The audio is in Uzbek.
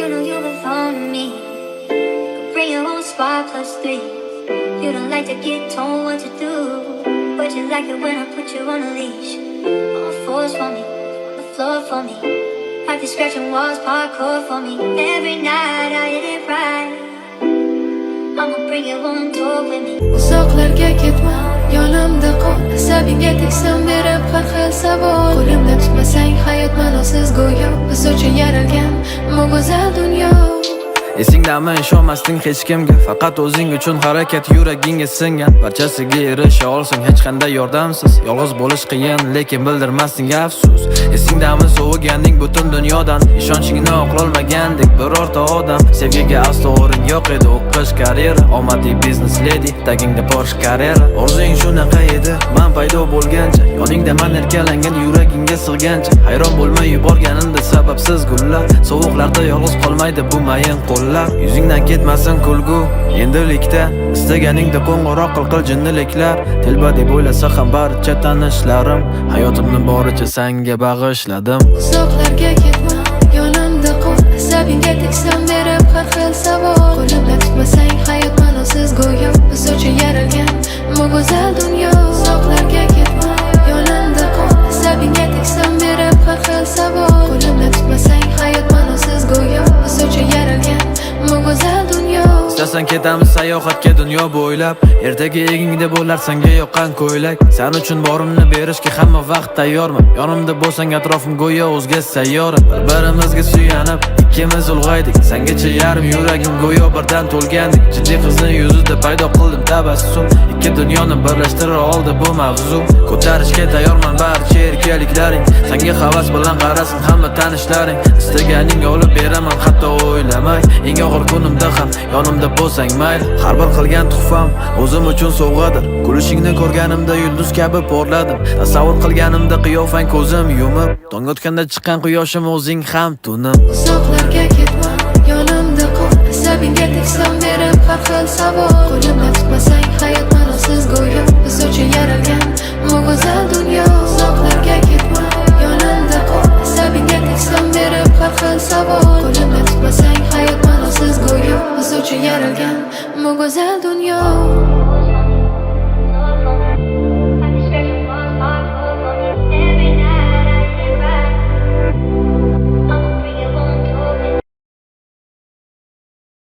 You know you belong to me. Could bring your own squad +3. You don't like to get told what to do, but you like it when I put you on a leash. On the floors for me, on the floor for me. Practice scratching walls, parkour for me. Every night I hit it right. I'ma bring you on tour with me. Uzoqlarga ketma, yonimda qol. Asabingga tegsam berib har xil savol. Qo'limda tutmasang hayot ma'nosiz go'yo. Biz uchun yaralgan bu go'zal dunyo. Esingdami ishonmasding hech kimga, faqat o'zing uchun harakat yuragingga singan. Barchasiga erisha olsang hech qanday yordamsiz. Yolg'iz bo'lish qiyin, lekin bildirmasding afsus. Esingdami sovuganding butun dunyodan, ishonchingni oqlolmagandek birorta odam. Sevgiga aslo o'rin yo'q edi, o'qish karyera, omadiy biznes lady, tagingda Porsche Carrera. Orzung shunaqa edi, men paydo bo'lgancha, yoningda men erkalangan yuragingga sig'gancha. Hayron bo'lmay yuborganimda sababsiz gullar, sovuqlarda yolg'iz qolmaydi bu mayin qo'llar. Yuzingdan ketmasin kulgu, endilikda istaganingda qo'ng'iroq qil jinniliklar. Telba deb o'ylasa ham barcha tanishlarim, hayotimni boricha senga bag'ishladim. Uzoqlarga ketma, yonimda qol. Asabingga tegsam berib har xil savol. Qo'limda tutmasang hayot ma'nosiz go'yo. Biz uchun yaralgan bu go'zal dunyo. Uzoqlarga ketma, yonimda qol. Asabingga tegsam berib har xil savol. Qo'limda tutmasang hayot ma'nosiz go'yo. Biz uchun yaralgan bu go'zal dunyo. Istasan ketamiz sayohatga dunyo bo'ylab. Ertaga egingda bo'lar senga yoqqan ko'ylak. Sen uchun borimni berishga hamma vaqt tayyorman. Yonimda bo'lsang atrofim go'yo o'zga sayyora. Bir-birimizga suyanib ikkimiz ulg'aydik. Sengacha yarim yuragim go'yo birdan to'lgandek. Jiddiy qizning yuzida paydo qildim tabassum. Ikki dunyoni birlashtira oldi bu mavzu. Ko'tarishga tayyorman barcha erkaliklaring. Senga havas bilan qarasin hamma tanishlaring. Istaganing olib beraman hatto o'ylamay. Eng og'ir kunimda ham yonimda bo'lsang mayli. Har bir qilgan tuhfam o'zim uchun sovg'adir. Kulishingni ko'rganimda yulduz kabi porladim. Tasavvur qilganimda qiyofang ko'zim yumib, tong otganda chiqqan quyoshim o'zing ham tunim. Uzoqlarga ketma, yonimda qol. Asabingga tegsam berib har xil savol. Qo'limda tutmasang hayot ma'nosiz go'yo. Biz uchun yaralgan